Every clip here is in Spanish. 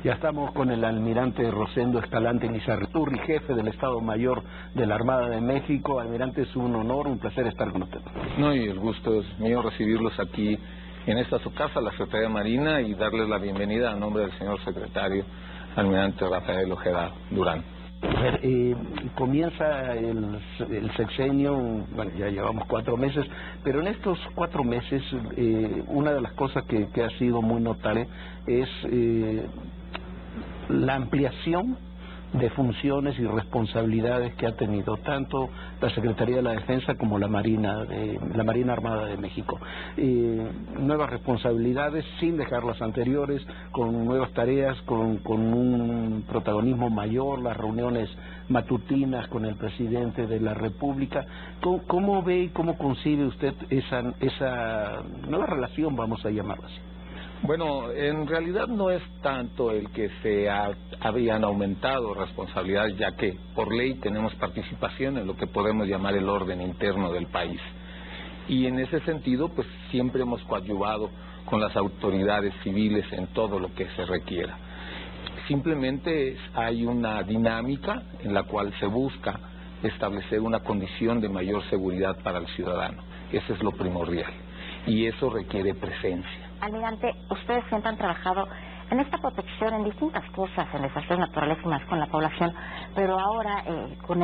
Ya estamos con el almirante Rosendo Escalante Lizarriturri, jefe del Estado Mayor de la Armada de México. Almirante, es un honor, un placer estar con usted. No, y el gusto es mío recibirlos aquí en esta su casa, la Secretaría de Marina, y darles la bienvenida a nombre del señor secretario, almirante Rafael Ojeda Durán. A ver, comienza el sexenio, bueno, ya llevamos 4 meses, pero en estos 4 meses una de las cosas que ha sido muy notable es la ampliación de funciones y responsabilidades que ha tenido tanto la Secretaría de la Defensa como la Marina Armada de México. Nuevas responsabilidades sin dejar las anteriores, con nuevas tareas, con un protagonismo mayor, las reuniones matutinas con el presidente de la República. ¿Cómo ve y cómo concibe usted esa nueva relación, vamos a llamarla así? Bueno, en realidad no es tanto el que habían aumentado responsabilidades, ya que por ley tenemos participación en lo que podemos llamar el orden interno del país. Y en ese sentido, pues siempre hemos coadyuvado con las autoridades civiles en todo lo que se requiera. Simplemente hay una dinámica en la cual se busca establecer una condición de mayor seguridad para el ciudadano. Eso es lo primordial. Y eso requiere presencia. Almirante, ustedes siempre han trabajado en esta protección en distintas cosas, en desastres naturales y más con la población, pero ahora con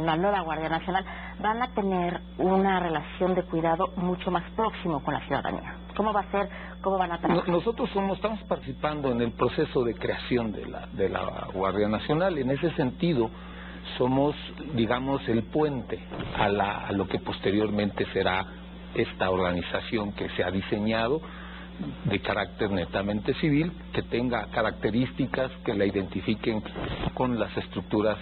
la nueva Guardia Nacional van a tener una relación de cuidado mucho más próximo con la ciudadanía. ¿Cómo va a ser? ¿Cómo van a trabajar? Nosotros estamos participando en el proceso de creación de la Guardia Nacional. En ese sentido, somos, digamos, el puente a lo que posteriormente será esta organización que se ha diseñado de carácter netamente civil, que tenga características que la identifiquen con las estructuras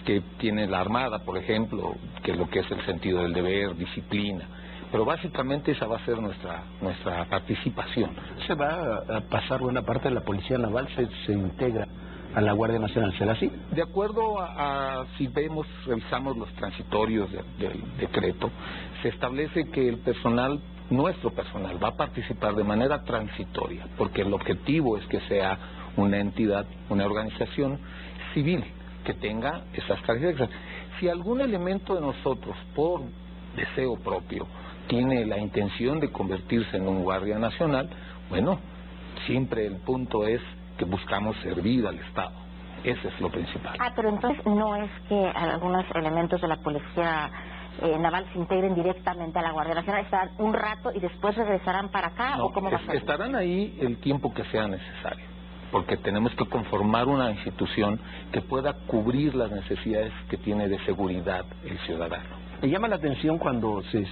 que tiene la Armada, por ejemplo, que es lo que es el sentido del deber, disciplina. Pero básicamente esa va a ser nuestra participación. ¿Se va a pasar buena parte de la Policía Naval, se integra a la Guardia Nacional? ¿Será así? De acuerdo si revisamos los transitorios del decreto, se establece que el personal, nuestro personal, va a participar de manera transitoria, porque el objetivo es que sea una entidad, una organización civil que tenga esas características. Si algún elemento de nosotros, por deseo propio, tiene la intención de convertirse en un guardia nacional, bueno, siempre el punto es que buscamos servir al Estado. Eso es lo principal. Pero entonces no es que algunos elementos de la Policía Naval se integren directamente a la Guardia Nacional, estarán un rato y después regresarán para acá. No, ¿o cómo va a ser? Estarán ahí el tiempo que sea necesario, porque tenemos que conformar una institución que pueda cubrir las necesidades que tiene de seguridad el ciudadano. Me llama la atención cuando se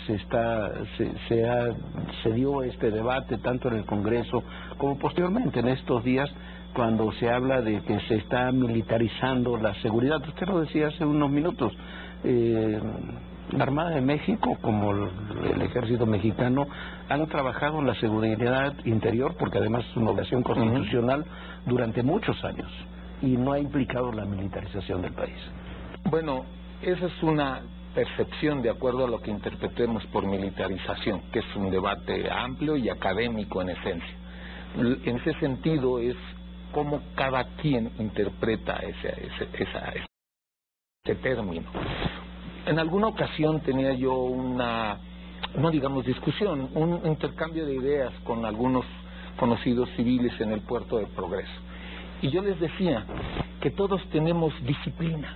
dio este debate tanto en el Congreso como posteriormente en estos días, cuando se habla de que se está militarizando la seguridad. Usted lo decía hace unos minutos, la Armada de México como el Ejército Mexicano han trabajado en la seguridad interior, porque además es una obligación constitucional, durante muchos años, y no ha implicado la militarización del país. Bueno, esa es una percepción de acuerdo a lo que interpretemos por militarización, que es un debate amplio y académico en esencia. En ese sentido es cómo cada quien interpreta ese término. En alguna ocasión tenía yo no digamos discusión, un intercambio de ideas con algunos conocidos civiles en el puerto de Progreso. Y yo les decía que todos tenemos disciplina.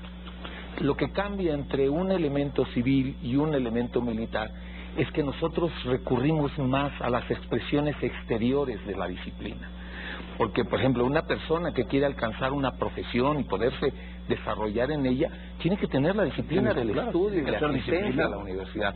Lo que cambia entre un elemento civil y un elemento militar es que nosotros recurrimos más a las expresiones exteriores de la disciplina. Porque, por ejemplo, una persona que quiere alcanzar una profesión y poderse desarrollar en ella, tiene que tener la disciplina del estudio y de la asistencia a la universidad.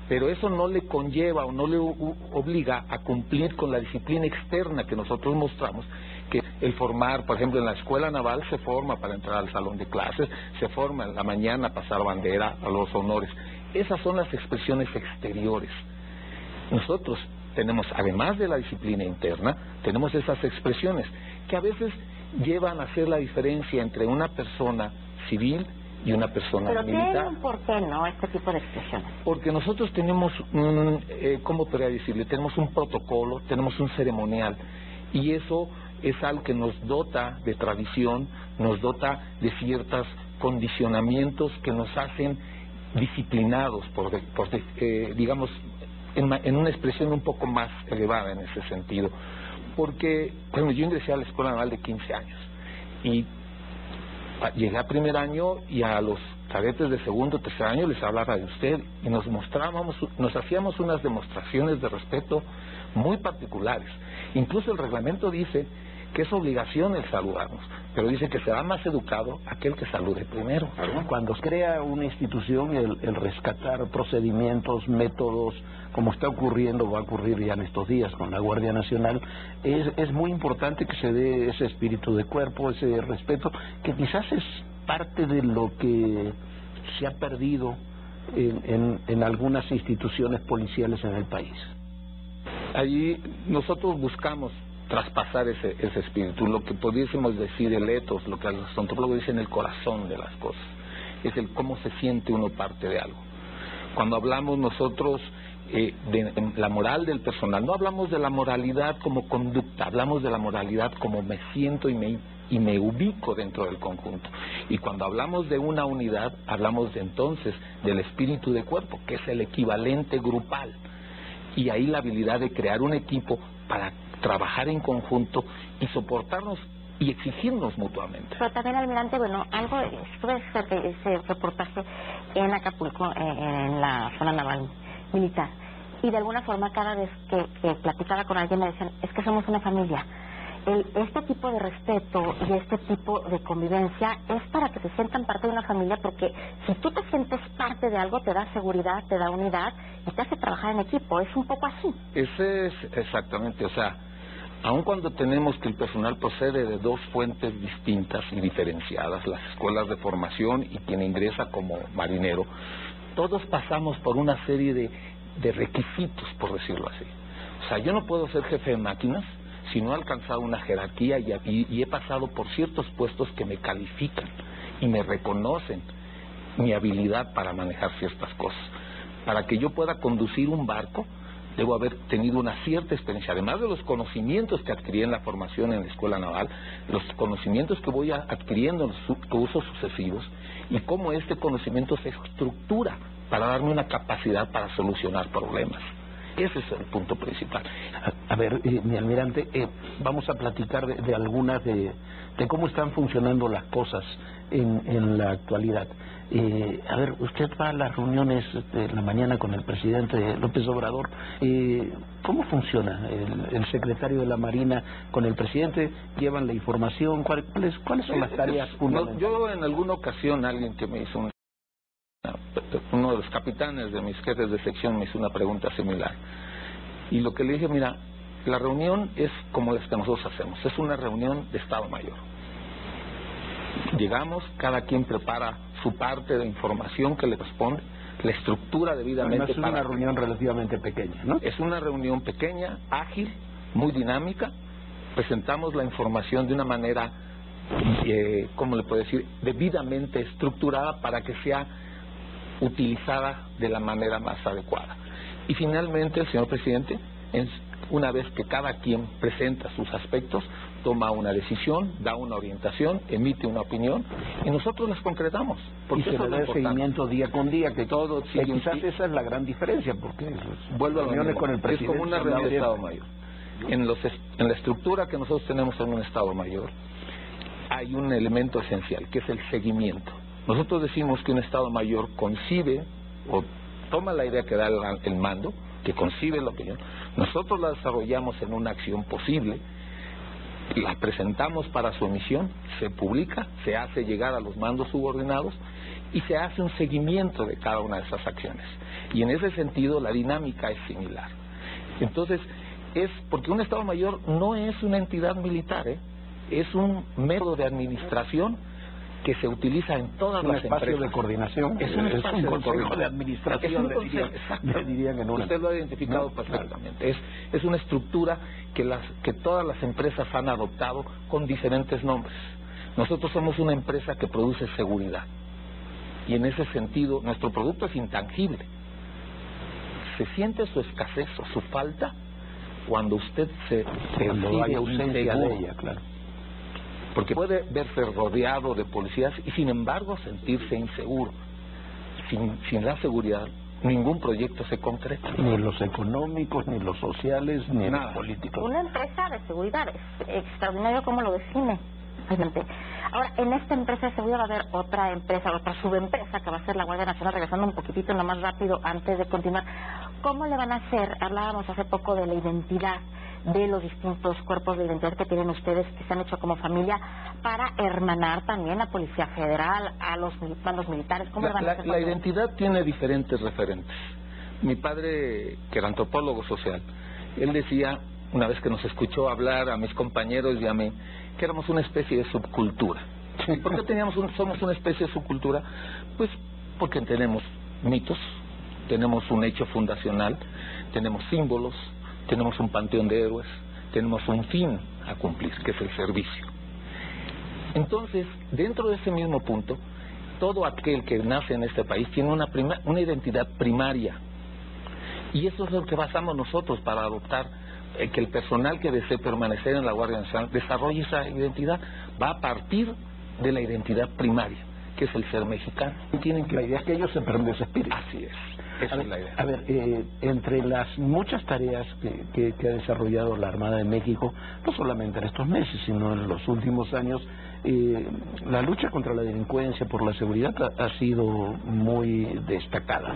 Pero eso no le conlleva o no le obliga a cumplir con la disciplina externa que nosotros mostramos, que el formar, por ejemplo, en la escuela naval se forma para entrar al salón de clases, se forma en la mañana a pasar bandera, a los honores. Esas son las expresiones exteriores. Nosotros tenemos, además de la disciplina interna, tenemos esas expresiones que a veces llevan a hacer la diferencia entre una persona civil y una persona militar. Pero tienen por qué no este tipo de expresiones. Porque nosotros tenemos ¿cómo podría decirle? Tenemos un protocolo, tenemos un ceremonial, y eso es algo que nos dota de tradición, nos dota de ciertos condicionamientos que nos hacen disciplinados, digamos, en una expresión un poco más elevada en ese sentido. Porque cuando yo ingresé a la Escuela Naval de 15 años y llegué a primer año, y a los cadetes de segundo, tercer año les hablaba de usted y nos hacíamos unas demostraciones de respeto muy particulares. Incluso el reglamento dice que es obligación el saludarnos, pero dice que será más educado aquel que salude primero. Cuando crea una institución, el rescatar procedimientos, métodos, como está ocurriendo, va a ocurrir ya en estos días con la Guardia Nacional, es muy importante que se dé ese espíritu de cuerpo, ese respeto, que quizás es parte de lo que se ha perdido en algunas instituciones policiales en el país. Allí nosotros buscamos traspasar ese espíritu, lo que pudiésemos decir el ethos, lo que los antropólogos dicen el corazón de las cosas, es el cómo se siente uno parte de algo. Cuando hablamos nosotros de la moral del personal, no hablamos de la moralidad como conducta, hablamos de la moralidad como me siento y me ubico dentro del conjunto. Y cuando hablamos de una unidad, hablamos de entonces del espíritu de cuerpo, que es el equivalente grupal. Y ahí la habilidad de crear un equipo para trabajar en conjunto y soportarnos y exigirnos mutuamente. Pero también, almirante, bueno, algo, estuve ese reportaje en Acapulco, en la zona naval militar, y de alguna forma cada vez que platicaba con alguien me decían, es que somos una familia. Este tipo de respeto y este tipo de convivencia es para que se sientan parte de una familia, porque si tú te sientes parte de algo, te da seguridad, te da unidad y te hace trabajar en equipo. Es un poco así. Ese es exactamente, o sea, aun cuando tenemos que el personal procede de dos fuentes distintas y diferenciadas, las escuelas de formación y quien ingresa como marinero, todos pasamos por una serie de requisitos, por decirlo así. O sea, yo no puedo ser jefe de máquinas si no he alcanzado una jerarquía y he pasado por ciertos puestos que me califican y me reconocen mi habilidad para manejar ciertas cosas. Para que yo pueda conducir un barco, debo haber tenido una cierta experiencia, además de los conocimientos que adquirí en la formación en la Escuela Naval, los conocimientos que voy adquiriendo en los usos sucesivos, y cómo este conocimiento se estructura para darme una capacidad para solucionar problemas. Ese es el punto principal. A ver, mi almirante, vamos a platicar de algunas de cómo están funcionando las cosas en la actualidad. A ver, usted va a las reuniones de la mañana con el presidente López Obrador. ¿Cómo funciona? El secretario de la Marina con el presidente llevan la información. ¿Cuáles son las tareas fundamentales? Yo en alguna ocasión, alguien que me hizo uno de los capitanes de mis jefes de sección me hizo una pregunta similar, y lo que le dije, mira, la reunión es como las que nosotros hacemos, es una reunión de Estado Mayor. Llegamos, cada quien prepara su parte de información que le responde, la estructura debidamente. Es una reunión relativamente pequeña, ¿no? Es una reunión pequeña, ágil, muy dinámica. Presentamos la información de una manera, ¿cómo le puedo decir?, debidamente estructurada para que sea utilizada de la manera más adecuada. Y finalmente el señor presidente, una vez que cada quien presenta sus aspectos, toma una decisión, da una orientación, emite una opinión y nosotros las concretamos. Porque se le da seguimiento día con día, que todo quizás esa es la gran diferencia, porque vuelvo a reuniones con el presidente, es como una reunión de Estado Mayor. En la estructura que nosotros tenemos en un Estado Mayor hay un elemento esencial, que es el seguimiento. Nosotros decimos que un Estado Mayor concibe o toma la idea que da el mando, que concibe la opinión, nosotros la desarrollamos en una acción posible, la presentamos para su emisión, se publica, se hace llegar a los mandos subordinados y se hace un seguimiento de cada una de esas acciones. Y en ese sentido la dinámica es similar. Entonces, es porque un Estado Mayor no es una entidad militar, es un método de administración que se utiliza en todas las empresas. Es un espacio de coordinación. Es un consejo de administración, le dirían en una. Usted lo ha identificado perfectamente. Es una estructura que todas las empresas han adoptado con diferentes nombres. Nosotros somos una empresa que produce seguridad. Y en ese sentido, nuestro producto es intangible. Se siente su escasez o su falta cuando usted se Cuando hay percibe ausencia inseguro. de ella, claro. Porque puede verse rodeado de policías y sin embargo sentirse inseguro. Sin la seguridad, ningún proyecto se concreta. Ni los económicos, ni los sociales, ni Nada. los políticos. Una empresa de seguridad, es extraordinario cómo lo define. Realmente. Ahora, en esta empresa de seguridad va a haber otra empresa, otra subempresa que va a ser la Guardia Nacional, regresando un poquitito nomás rápido antes de continuar. ¿Cómo le van a hacer? Hablábamos hace poco de la identidad de los distintos cuerpos de identidad que tienen ustedes, que se han hecho como familia, para hermanar también a Policía Federal, a los mandos militares. ¿Cómo le van a hacer? La identidad tiene diferentes referentes. Mi padre, que era antropólogo social, él decía, una vez que nos escuchó hablar a mis compañeros y a mí, que éramos una especie de subcultura. ¿Y por qué somos una especie de subcultura? Pues porque tenemos mitos, tenemos un hecho fundacional, tenemos símbolos, tenemos un panteón de héroes, tenemos un fin a cumplir, que es el servicio. Entonces, dentro de ese mismo punto, todo aquel que nace en este país tiene una identidad primaria. Y eso es lo que basamos nosotros para adoptar que el personal que desee permanecer en la Guardia Nacional desarrolle esa identidad. Va a partir de la identidad primaria, que es el ser mexicano. Tienen que la idea es que ellos se perden ese espíritu. Así es. Esa es la idea. A ver, entre las muchas tareas que ha desarrollado la Armada de México, no solamente en estos meses, sino en los últimos años, la lucha contra la delincuencia por la seguridad ha sido muy destacada.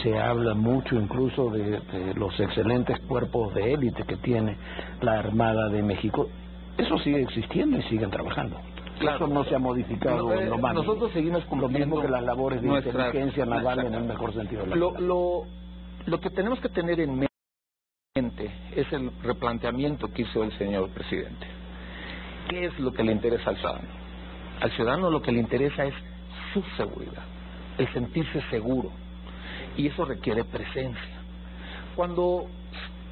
Se habla mucho incluso de los excelentes cuerpos de élite que tiene la Armada de México. Eso sigue existiendo y siguen trabajando. Claro. Eso no se ha modificado en lo más. Nosotros seguimos lo cumpliendo mismo que las labores de inteligencia naval en el mejor sentido de la palabra. Lo que tenemos que tener en mente es el replanteamiento que hizo el señor presidente. ¿Qué es lo que le interesa al ciudadano? Al ciudadano lo que le interesa es su seguridad, el sentirse seguro, y eso requiere presencia.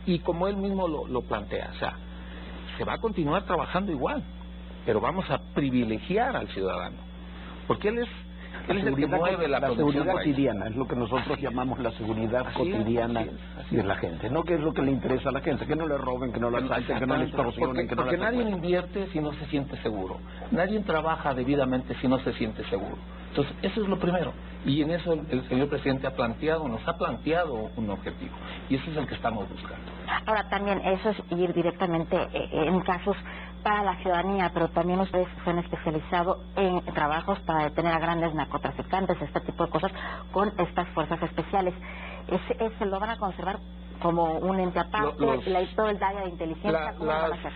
Y como él mismo lo plantea, o sea, se va a continuar trabajando igual, pero vamos a privilegiar al ciudadano, porque él es el que mueve la seguridad cotidiana, es lo que nosotros llamamos la seguridad cotidiana de la gente, no que es lo que le interesa a la gente, que no le roben, que no la asalten, que no le extorsionen, que no porque la nadie invierte si no se siente seguro, nadie trabaja debidamente si no se siente seguro. Entonces, eso es lo primero, y en eso el señor presidente nos ha planteado un objetivo, y ese es el que estamos buscando. Ahora, también eso es ir directamente en casos para la ciudadanía, pero también ustedes se han especializado en trabajos para detener a grandes narcotraficantes, este tipo de cosas, con estas fuerzas especiales. ¿Ese lo van a conservar como un ente aparte? Todo el área de inteligencia, ¿cómo lo van a hacer?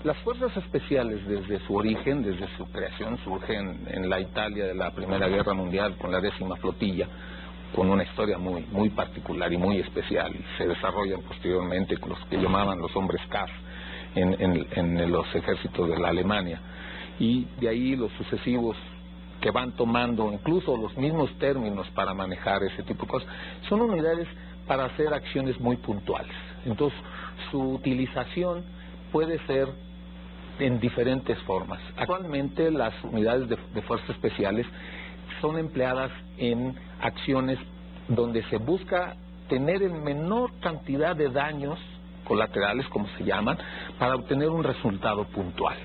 Las fuerzas especiales, desde su origen, desde su creación, surgen en la Italia de la Primera Guerra Mundial con la 10ª Flotilla, con una historia muy particular y muy especial, y se desarrollan posteriormente con los que llamaban los hombres K en los ejércitos de la Alemania, y de ahí los sucesivos que van tomando incluso los mismos términos para manejar ese tipo de cosas. Son unidades para hacer acciones muy puntuales. Entonces, su utilización puede ser en diferentes formas. Actualmente las unidades de fuerzas especiales son empleadas en acciones donde se busca tener en menor cantidad de daños colaterales, como se llaman, para obtener un resultado puntual.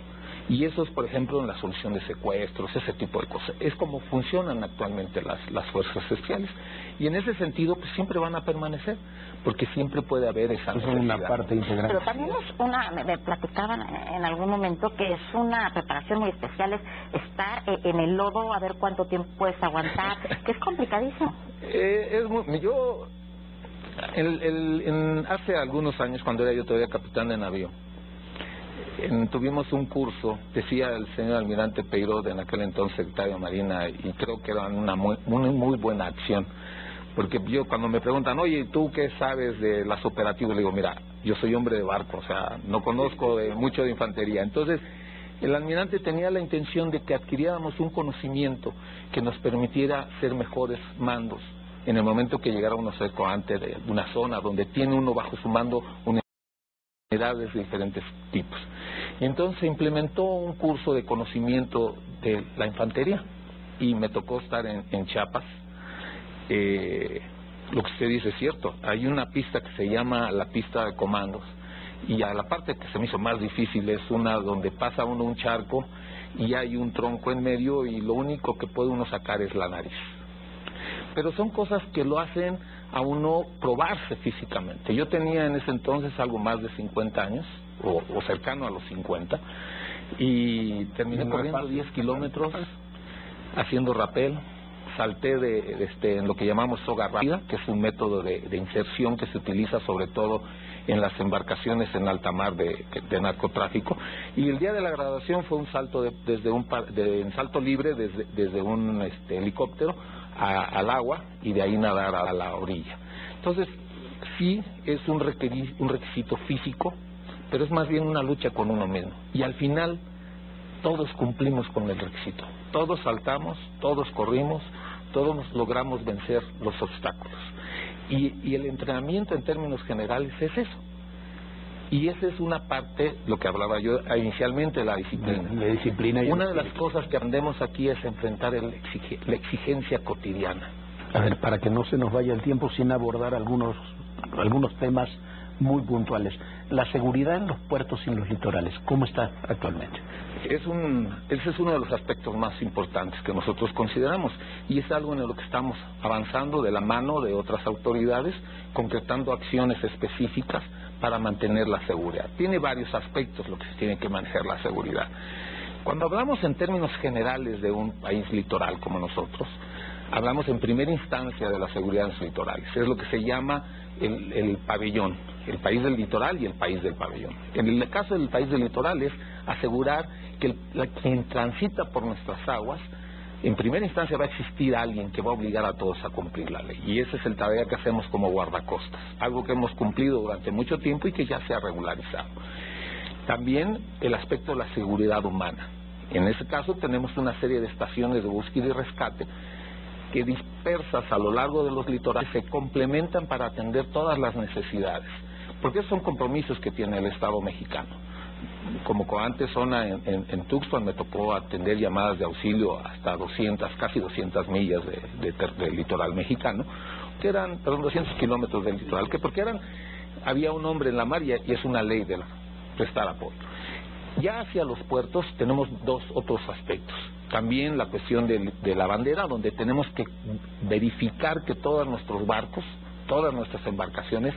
Y eso es, por ejemplo, en la solución de secuestros, ese tipo de cosas. Es como funcionan actualmente las fuerzas especiales. Y en ese sentido, pues siempre van a permanecer, porque siempre puede haber esa necesidad. Es una parte integrante. Pero también es me platicaban en algún momento que es una preparación muy especial, es estar en el lodo, a ver cuánto tiempo puedes aguantar, que es complicadísimo. Hace algunos años, cuando era yo todavía capitán de navío, tuvimos un curso, decía el señor almirante Peiró, en aquel entonces secretario de Marina, y creo que era una muy buena acción, porque yo cuando me preguntan, oye, ¿tú qué sabes de las operativas? Le digo, mira, yo soy hombre de barco, o sea, no conozco mucho de infantería. Entonces, el almirante tenía la intención de que adquiriéramos un conocimiento que nos permitiera ser mejores mandos en el momento que llegara uno cerco ante de una zona donde tiene uno bajo su mando unidades de diferentes tipos. Y entonces se implementó un curso de conocimiento de la infantería, y me tocó estar en Chiapas, lo que usted dice es cierto. Hay una pista que se llama la pista de comandos, y a la parte que se me hizo más difícil es una donde pasa uno un charco y hay un tronco en medio y lo único que puede uno sacar es la nariz. Pero son cosas que lo hacen a uno probarse físicamente. Yo tenía en ese entonces algo más de 50 años, o cercano a los 50, y terminé corriendo 10 kilómetros haciendo rappel. Salté en lo que llamamos soga rápida, que es un método de inserción que se utiliza sobre todo en las embarcaciones en alta mar de narcotráfico. Y el día de la graduación fue un salto en salto libre desde un helicóptero al agua, y de ahí nadar a la orilla. Entonces sí es un requisito físico, pero es más bien una lucha con uno mismo, y al final todos cumplimos con el requisito, todos saltamos, todos corrimos, todos logramos vencer los obstáculos, y el entrenamiento en términos generales es eso. Y esa es una parte, lo que hablaba yo inicialmente, la disciplina. Una de las cosas que aprendemos aquí es enfrentar la exigencia cotidiana. A ver, para que no se nos vaya el tiempo sin abordar algunos temas muy puntuales. La seguridad en los puertos y en los litorales, ¿cómo está actualmente? Ese es uno de los aspectos más importantes que nosotros consideramos, y es algo en lo que estamos avanzando de la mano de otras autoridades, concretando acciones específicas para mantener la seguridad. Tiene varios aspectos lo que se tiene que manejar la seguridad. Cuando hablamos en términos generales de un país litoral como nosotros, hablamos en primera instancia de la seguridad en los litorales. Es lo que se llama el pabellón, el país del litoral y el país del pabellón. En el caso del país del litoral es asegurar que quien transita por nuestras aguas, en primera instancia va a existir alguien que va a obligar a todos a cumplir la ley. Y esa es el tarea que hacemos como guardacostas, algo que hemos cumplido durante mucho tiempo y que ya se ha regularizado. También el aspecto de la seguridad humana. En ese caso tenemos una serie de estaciones de búsqueda y rescate que dispersas a lo largo de los litorales se complementan para atender todas las necesidades, porque esos son compromisos que tiene el Estado mexicano. Como antes zona en Tuxpan me tocó atender llamadas de auxilio hasta 200, casi 200 millas del litoral mexicano, que eran 200 kilómetros del litoral, había un hombre en la mar, y es una ley de prestar apoyo. Ya hacia los puertos tenemos otros aspectos. También la cuestión de la bandera, donde tenemos que verificar que todos nuestros barcos, todas nuestras embarcaciones,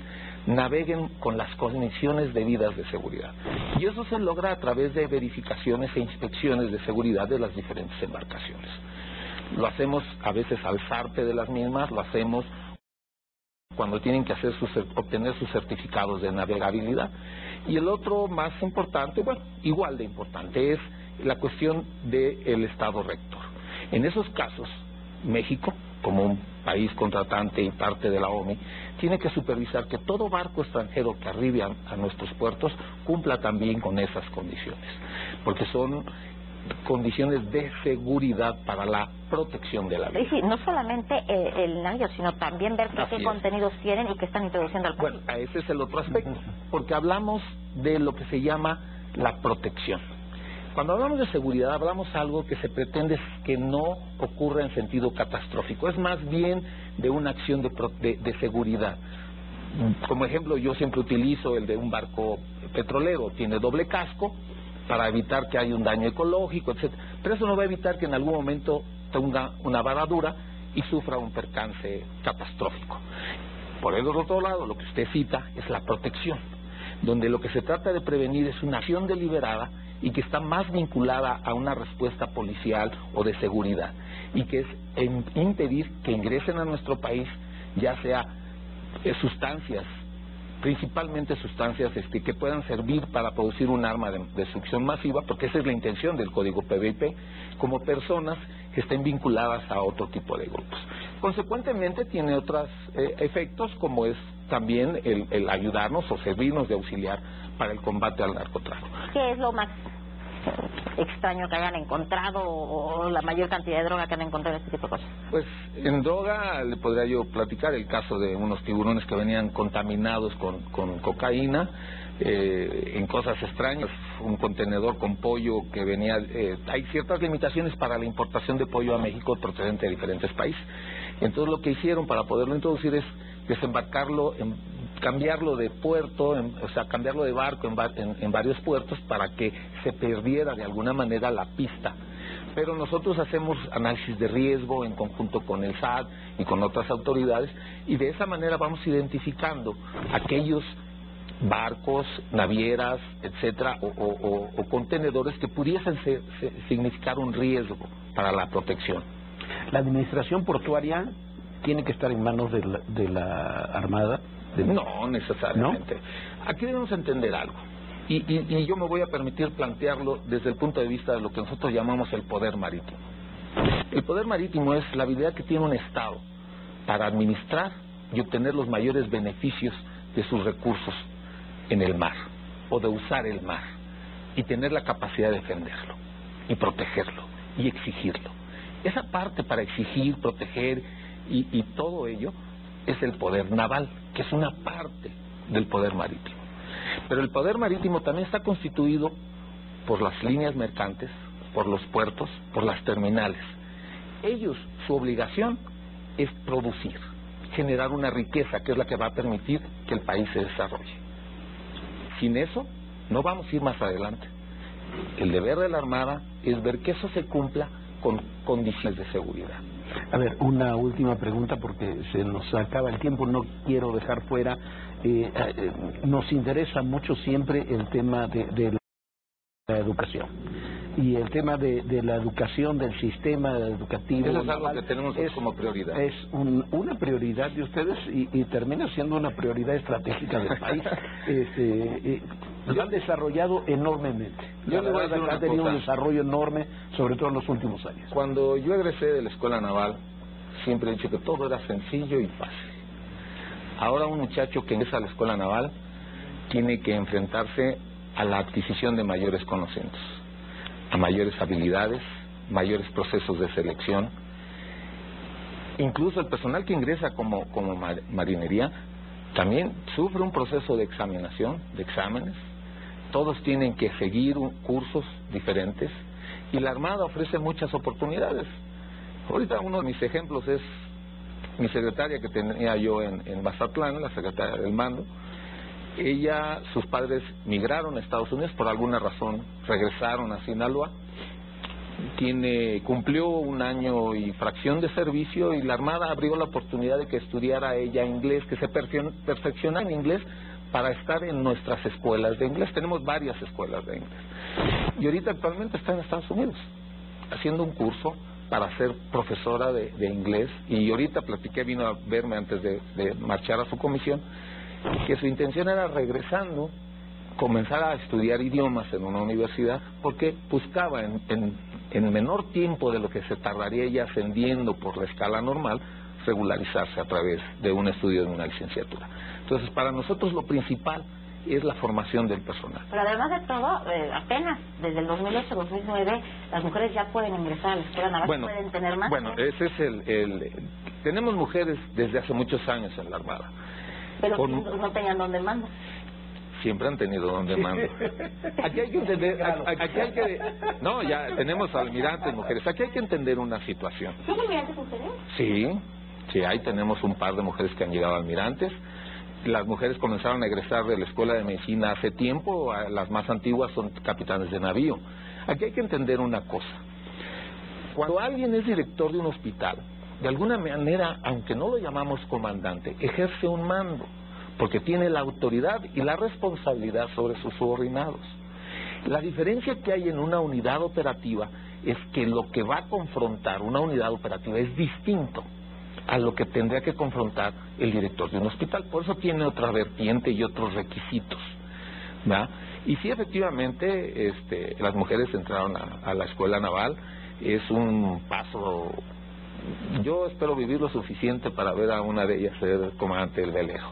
naveguen con las condiciones debidas de seguridad. Y eso se logra a través de verificaciones e inspecciones de seguridad de las diferentes embarcaciones. Lo hacemos a veces al zarpe de las mismas, lo hacemos cuando tienen que obtener sus certificados de navegabilidad. Y el otro más importante, igual de importante, es la cuestión del Estado rector. En esos casos, México, como un país contratante y parte de la OMI, tiene que supervisar que todo barco extranjero que arribe a nuestros puertos cumpla también con esas condiciones, porque son condiciones de seguridad para la protección de la vida. Sí, no solamente el navío, sino también ver qué contenidos tienen y qué están introduciendo al país. Bueno, ese es el otro aspecto, porque hablamos de lo que se llama la protección. Cuando hablamos de seguridad, hablamos de algo que se pretende que no ocurra en sentido catastrófico, es más bien de una acción de seguridad. Como ejemplo, yo siempre utilizo el de un barco petrolero, tiene doble casco, para evitar que haya un daño ecológico, etcétera. Pero eso no va a evitar que en algún momento tenga una varadura y sufra un percance catastrófico. Por el otro lado, lo que usted cita es la protección, donde lo que se trata de prevenir es una acción deliberada y que está más vinculada a una respuesta policial o de seguridad, y que es impedir que ingresen a nuestro país, ya sea sustancias, principalmente sustancias que puedan servir para producir un arma de destrucción masiva, porque esa es la intención del código PVP, como personas que estén vinculadas a otro tipo de grupos. Consecuentemente tiene otros efectos, como es también el ayudarnos o servirnos de auxiliar para el combate al narcotráfico. ¿Qué es lo más extraño que hayan encontrado o la mayor cantidad de droga que han encontrado en este tipo de cosas? Pues en droga le podría yo platicar el caso de unos tiburones que venían contaminados con cocaína, en cosas extrañas, un contenedor con pollo que venía, hay ciertas limitaciones para la importación de pollo a México procedente de diferentes países. Entonces lo que hicieron para poderlo introducir es desembarcarlo, cambiarlo de puerto, o sea, cambiarlo de barco en varios puertos para que se perdiera de alguna manera la pista. Pero nosotros hacemos análisis de riesgo en conjunto con el SAT y con otras autoridades, y de esa manera vamos identificando aquellos barcos, navieras, etcétera, o contenedores que pudiesen significar un riesgo para la protección. ¿La administración portuaria tiene que estar en manos de la Armada? No, necesariamente. ¿No? Aquí debemos entender algo. Y yo me voy a permitir plantearlo desde el punto de vista de lo que nosotros llamamos el poder marítimo. El poder marítimo es la habilidad que tiene un Estado para administrar y obtener los mayores beneficios de sus recursos en el mar, o de usar el mar, y tener la capacidad de defenderlo, y protegerlo, y exigirlo. Esa parte para exigir, proteger y todo ello es el poder naval, que es una parte del poder marítimo. Pero el poder marítimo también está constituido por las líneas mercantes, por los puertos, por las terminales. Ellos, su obligación es producir, generar una riqueza que es la que va a permitir que el país se desarrolle. Sin eso, no vamos a ir más adelante. El deber de la Armada es ver que eso se cumpla con condiciones de seguridad. A ver, una última pregunta porque se nos acaba el tiempo, no quiero dejar fuera. Nos interesa mucho siempre el tema de la educación y el tema de la educación, del sistema educativo. Eso es algo que tenemos como prioridad. Es una prioridad de ustedes y termina siendo una prioridad estratégica del país. Lo han desarrollado enormemente. Yo le voy a decir una ha tenido cosa. Un desarrollo enorme, sobre todo en los últimos años. Cuando yo egresé de la Escuela Naval, siempre he dicho que todo era sencillo y fácil. Ahora un muchacho que ingresa a la Escuela Naval tiene que enfrentarse a la adquisición de mayores conocimientos, a mayores habilidades, mayores procesos de selección. Incluso el personal que ingresa como marinería también sufre un proceso de examinación, de exámenes. Todos tienen que seguir cursos diferentes y la Armada ofrece muchas oportunidades. Ahorita uno de mis ejemplos es mi secretaria que tenía yo en Mazatlán, la secretaria del mando. Ella, sus padres migraron a Estados Unidos por alguna razón, regresaron a Sinaloa, cumplió 1 año y fracción de servicio y la Armada abrió la oportunidad de que estudiara ella inglés, que se perfeccionara en inglés para estar en nuestras escuelas de inglés. Tenemos varias escuelas de inglés. Y ahorita actualmente está en Estados Unidos, haciendo un curso para ser profesora de inglés. Y ahorita vino a verme antes de marchar a su comisión, que su intención era regresando, comenzar a estudiar idiomas en una universidad, porque buscaba en menor tiempo de lo que se tardaría ella ascendiendo por la escala normal, regularizarse a través de un estudio de una licenciatura. Entonces, para nosotros lo principal es la formación del personal. Pero además de todo, apenas desde el 2008-2009 las mujeres ya pueden ingresar a la Escuela Naval, pueden tener más. Bueno, ese es tenemos mujeres desde hace muchos años en la Armada. Pero no tenían donde mando. Siempre han tenido donde mando. Aquí hay que entender, no, ya tenemos almirantes mujeres. Aquí hay que entender una situación. ¿Son almirantes mujeres? Sí, ahí tenemos un par de mujeres que han llegado almirantes. Las mujeres comenzaron a egresar de la Escuela de Medicina hace tiempo, las más antiguas son capitanes de navío. Aquí hay que entender una cosa. Cuando alguien es director de un hospital, de alguna manera, aunque no lo llamamos comandante, ejerce un mando, porque tiene la autoridad y la responsabilidad sobre sus subordinados. La diferencia que hay en una unidad operativa es que lo que va a confrontar una unidad operativa es distinto a lo que tendría que confrontar el director de un hospital. Por eso tiene otra vertiente y otros requisitos, ¿verdad? Y sí, efectivamente, las mujeres entraron a la Escuela Naval. Es un paso. Yo espero vivir lo suficiente para ver a una de ellas ser comandante del velero.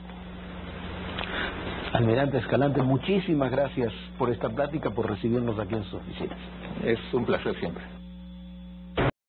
Almirante Escalante, muchísimas gracias por esta plática, por recibirnos aquí en sus oficinas. Es un placer siempre.